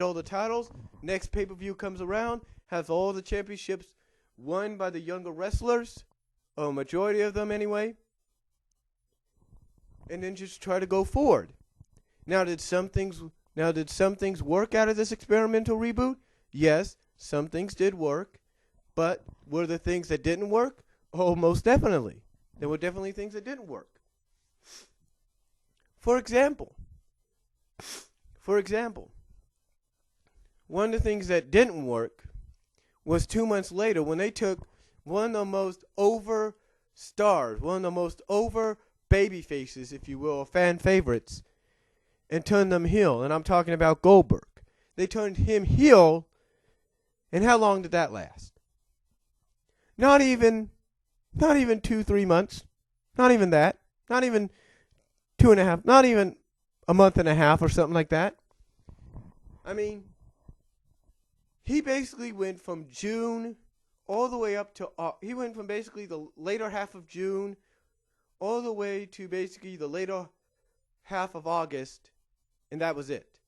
all the titles. Next pay-per-view comes around, has all the championships won by the younger wrestlers, or a majority of them anyway, and then just try to go forward. Now, did some things work out of this experimental reboot? Yes, some things did work, but were there things that didn't work? Oh, most definitely. There were definitely things that didn't work. For example, one of the things that didn't work was 2 months later when they took one of the most over stars, one of the most over baby faces, if you will, or fan favorites, and turned them heel. And I'm talking about Goldberg. They turned him heel, and how long did that last? Not even 2-3 months. Not even that. Not even 2.5. Not even a month and a half or something like that. I mean, he basically went from June all the way up to, he went from basically the later half of June all the way to basically the later half of August, and that was it.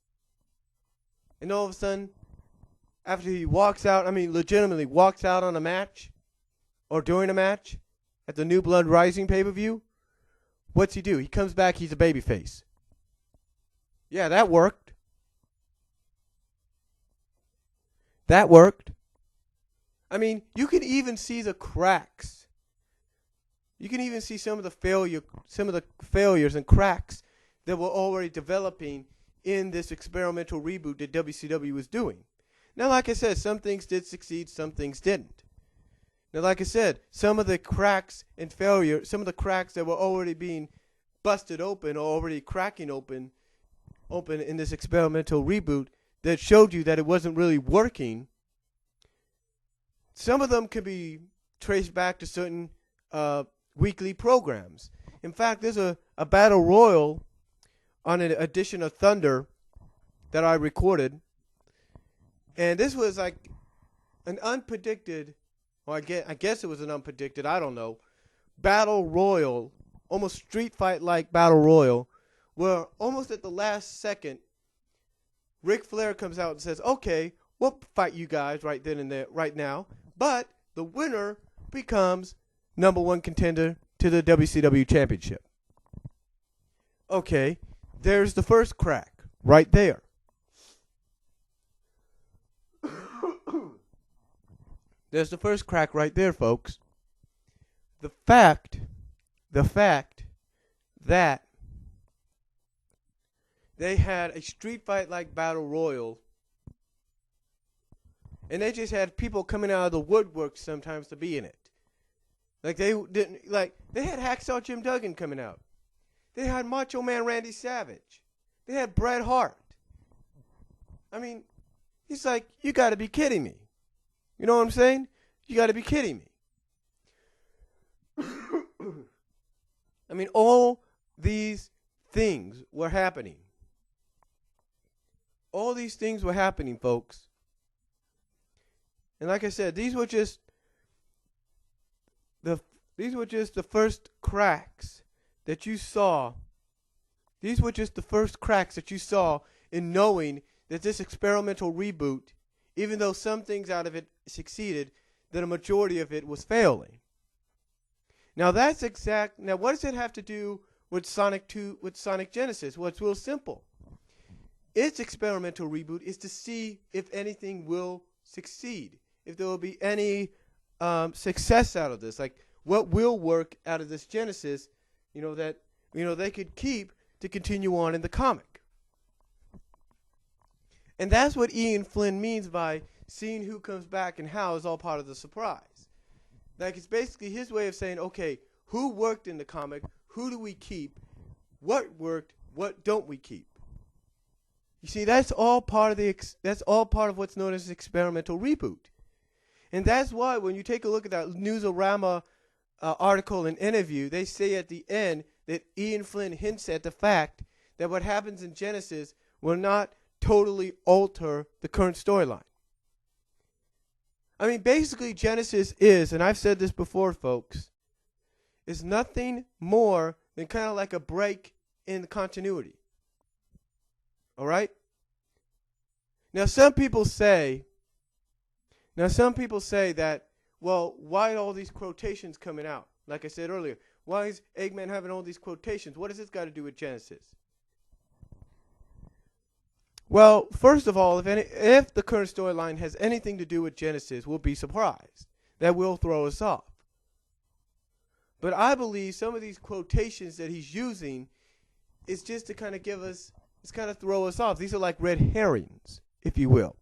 And all of a sudden, after he walks out, legitimately walks out on a match, or during a match, at the New Blood Rising pay-per-view, what's he do? He comes back, he's a babyface. Yeah, that worked. That worked. I mean, you can even see the cracks. You can even see some of the failures and cracks that were already developing in this experimental reboot that WCW was doing. Now, like I said, some things did succeed, some things didn't. Now, like I said, some of the cracks and failure, some of the cracks that were already being busted open or already cracking open in this experimental reboot that showed you that it wasn't really working, some of them could be traced back to certain weekly programs. In fact, there's a battle royal on an edition of Thunder that I recorded, and this was like an unpredicted, or I guess it was an unpredicted, I don't know, battle royal, almost street fight like battle royal, where almost at the last second, Ric Flair comes out and says, "Okay, we'll fight you guys right then and there, right now," but the winner becomes number one contender to the WCW Championship. Okay, there's the first crack right there. There's the first crack right there, folks. The fact that they had a street fight like battle royal, and they just had people coming out of the woodwork sometimes to be in it. Like they had Hacksaw Jim Duggan coming out. They had Macho Man Randy Savage. They had Bret Hart. I mean, he's like, you got to be kidding me. You know what I'm saying? You got to be kidding me. I mean, all these things were happening. All these things were happening, folks. And like I said, these were just the first cracks that you saw. These were just the first cracks that you saw in knowing that this experimental reboot, even though some things out of it succeeded, that a majority of it was failing. Now now what does it have to do with Sonic Genesis? Well, it's real simple. Its experimental reboot is to see if anything will succeed, if there will be any success out of this, like what will work out of this Genesis, that they could keep to continue on in the comic. And that's what Ian Flynn means by seeing who comes back and how is all part of the surprise. Like, it's basically his way of saying, okay, who worked in the comic? Who do we keep? What worked? What don't we keep? You see, that's all part of what's known as experimental reboot. And that's why when you take a look at that Newsarama article and interview, they say at the end that Ian Flynn hints at the fact that what happens in Genesis will not totally alter the current storyline. I mean, basically Genesis is, and I've said this before, folks, is nothing more than kind of like a break in the continuity. All right? Now some people say that, well, why are all these quotations coming out? Like I said earlier, why is Eggman having all these quotations? What does this got to do with Genesis? Well, first of all, if the current storyline has anything to do with Genesis, we'll be surprised. That will throw us off. But I believe some of these quotations that he's using is just to kind of throw us off. These are like red herrings, if you will.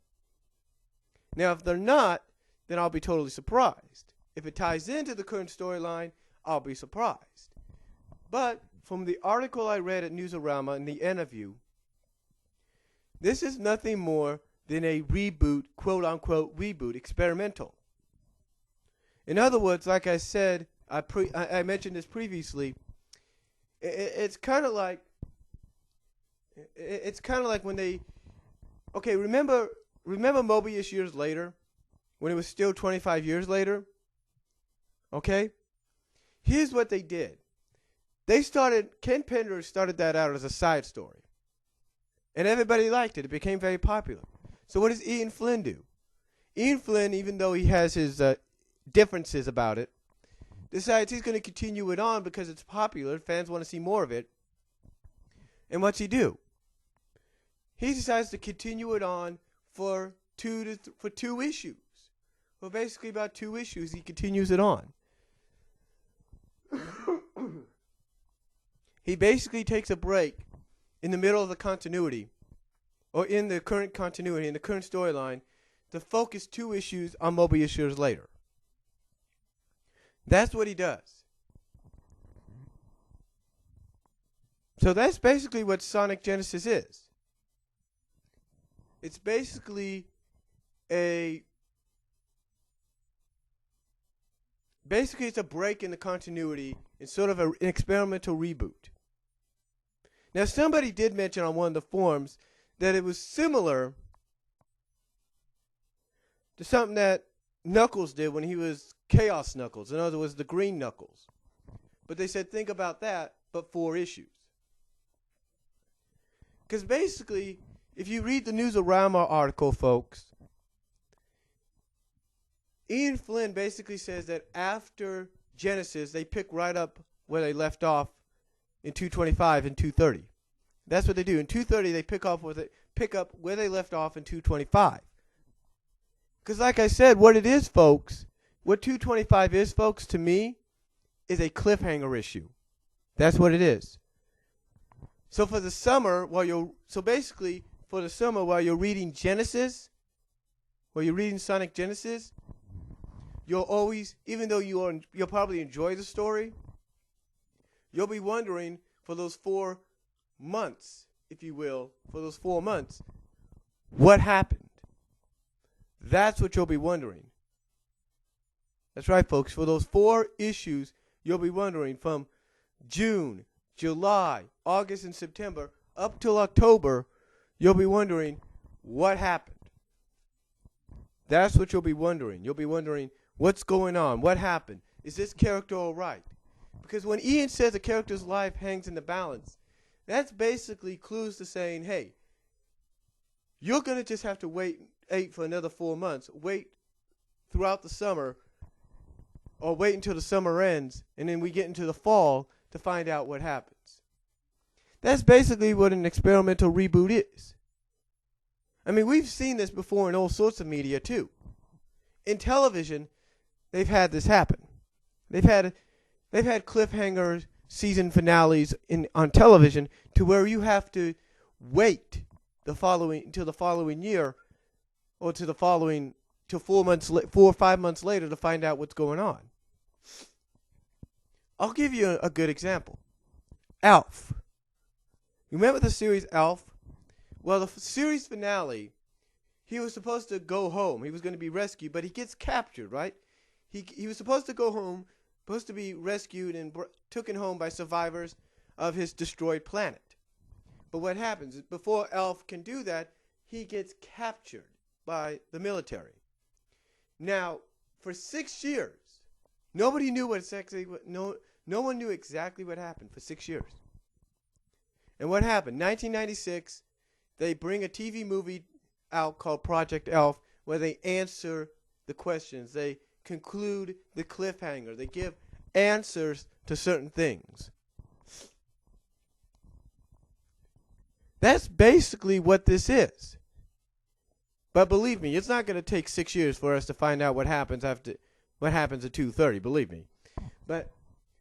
Now, if they're not, then I'll be totally surprised. If it ties into the current storyline, I'll be surprised. But from the article I read at Newsarama in the interview, this is nothing more than a reboot, quote-unquote reboot, experimental. In other words, like I said, I mentioned this previously, it's kind of like when they, okay, remember Mobius years later, when it was still 25 years later? Okay? Here's what they did. Ken Penders started that out as a side story. And everybody liked it. It became very popular. So what does Ian Flynn do? Ian Flynn, even though he has his differences about it, decides he's going to continue it on because it's popular. Fans want to see more of it. And what's he do? He decides to continue it on for two issues. Well, basically about 2 issues, he continues it on. He basically takes a break in the middle of the continuity, or in the current continuity, in the current storyline, to focus 2 issues on Mobius years later. That's what he does. So that's basically what Sonic Genesis is. It's basically it's a break in the continuity. It's sort of an experimental reboot. Now, somebody did mention on one of the forums that it was similar to something that Knuckles did when he was Chaos Knuckles. In other words, the Green Knuckles. But they said, think about that, but 4 issues. Because basically, if you read the Newsarama article, folks, Ian Flynn basically says that after Genesis, they pick right up where they left off in 225 and 230. That's what they do. In 230, they pick up where they left off in 225. Because like I said, what it is, folks, what 225 is, folks, to me, is a cliffhanger issue. That's what it is. So for the summer, while you're reading Genesis, while you're reading Sonic Genesis, you'll always, even though you'll probably enjoy the story, you'll be wondering for those 4 months, if you will, what happened? That's what you'll be wondering. That's right, folks. For those 4 issues, you'll be wondering from June, July, August, and September up till October, you'll be wondering what happened. That's what you'll be wondering. You'll be wondering what's going on, what happened, is this character all right? Because when Ian says a character's life hangs in the balance, that's basically clues to saying, hey, you're going to just have to wait for another 4 months, wait throughout the summer, or wait until the summer ends, and then we get into the fall to find out what happens. That's basically what an experimental reboot is. I mean, we've seen this before in all sorts of media, too. In television, they've had this happen. They've had cliffhanger season finales on television to where you have to wait until the following year, or till 4 or 5 months later to find out what's going on. I'll give you a good example. Alf. Remember the series Alf? Well, the series finale, he was supposed to go home. He was going to be rescued, but he gets captured, right? He was supposed to go home, supposed to be rescued and taken home by survivors of his destroyed planet. But what happens is before Alf can do that, he gets captured by the military. Now, for 6 years, nobody knew no one knew exactly what happened for 6 years. And what happened? 1996, they bring a TV movie out called Project Elf, where they answer the questions. They conclude the cliffhanger. They give answers to certain things. That's basically what this is. But believe me, it's not going to take 6 years for us to find out what happens at 2:30. Believe me. But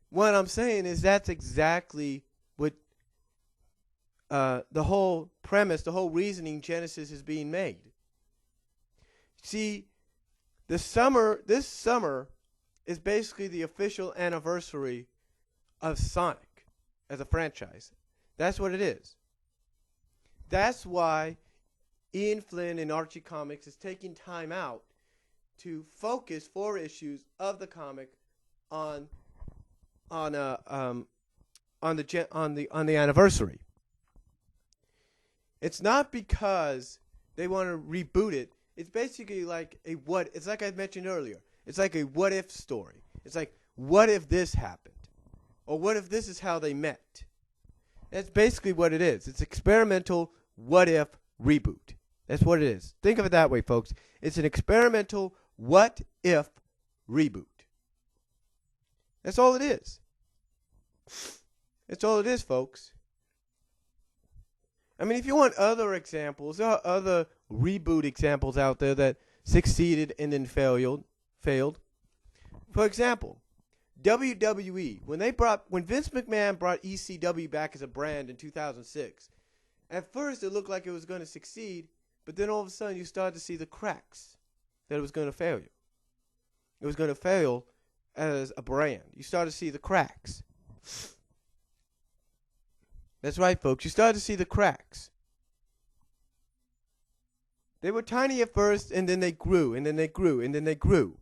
what I'm saying is that's exactly what the whole premise, the whole reasoning Genesis is being made. See, this summer is basically the official anniversary of Sonic as a franchise. That's what it is. That's why Ian Flynn and Archie Comics is taking time out to focus 4 issues of the comic on the anniversary. It's not because they want to reboot it. It's basically like it's like I mentioned earlier. It's like a what if story. It's like, what if this happened? Or what if this is how they met? That's basically what it is. It's experimental what if reboot. That's what it is. Think of it that way, folks. It's an experimental what if reboot. That's all it is. That's all it is, folks. I mean, if you want other examples, there are other reboot examples out there that succeeded and then failed. For example, WWE, when Vince McMahon brought ECW back as a brand in 2006, at first it looked like it was going to succeed, but then all of a sudden you started to see the cracks that it was going to fail you. It was going to fail as a brand. You started to see the cracks. That's right, folks. You started to see the cracks. They were tiny at first, and then they grew, and then they grew, and then they grew.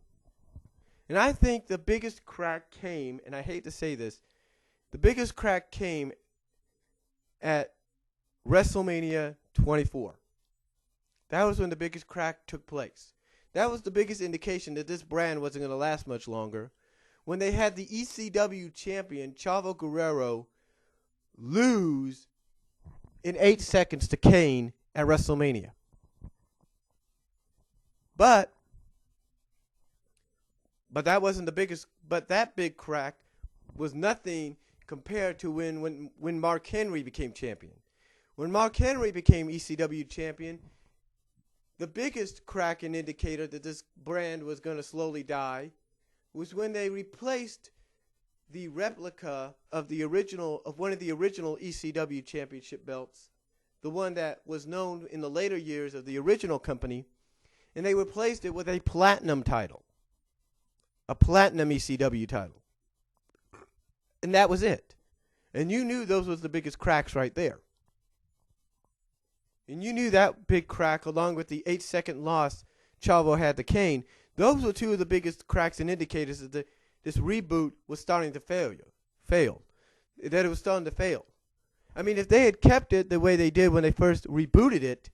And I think the biggest crack came, and I hate to say this, the biggest crack came at WrestleMania 24. That was when the biggest crack took place. That was the biggest indication that this brand wasn't going to last much longer. When they had the ECW champion, Chavo Guerrero, lose in 8 seconds to Kane at WrestleMania. But that wasn't the biggest. But that big crack was nothing compared to when Mark Henry became champion. When Mark Henry became ECW champion, the biggest crack and indicator that this brand was going to slowly die was when they replaced the replica of one of the original ECW championship belts, the one that was known in the later years of the original company, and they replaced it with a platinum title, a platinum ECW title. And that was it. And you knew those was the biggest cracks right there. And you knew that big crack, along with the 8-second loss Chavo had to Kane, those were 2 of the biggest cracks and indicators that this reboot was starting to fail. That it was starting to fail. I mean, if they had kept it the way they did when they first rebooted it,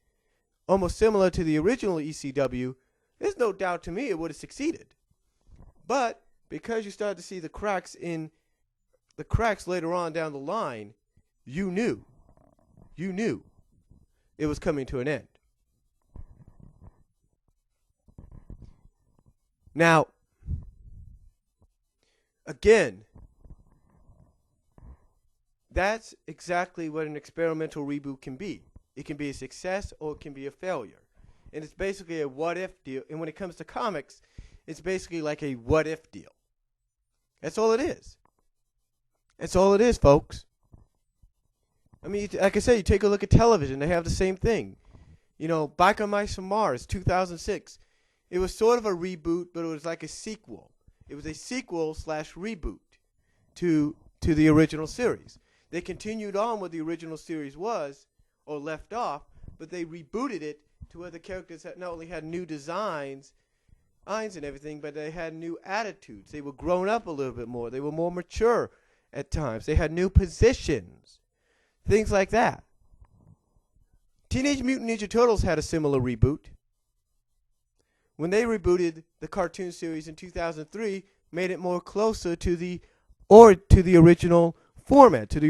almost similar to the original ECW, there's no doubt to me it would have succeeded. But because you started to see the cracks later on down the line, you knew it was coming to an end. Now, again, that's exactly what an experimental reboot can be. It can be a success or it can be a failure. And it's basically a what-if deal. And when it comes to comics, it's basically like a what-if deal. That's all it is. That's all it is, folks. I mean, like I said, you take a look at television, they have the same thing. You know, Biker Mice from Mars, 2006. It was sort of a reboot, but it was like a sequel. It was a sequel/reboot to the original series. They continued on what the original series was, or left off, but they rebooted it to where the characters not only had new designs and everything, but they had new attitudes. They were grown up a little bit more. They were more mature at times. They had new positions, things like that. Teenage Mutant Ninja Turtles had a similar reboot. When they rebooted the cartoon series in 2003, made it more closer to the original format, to the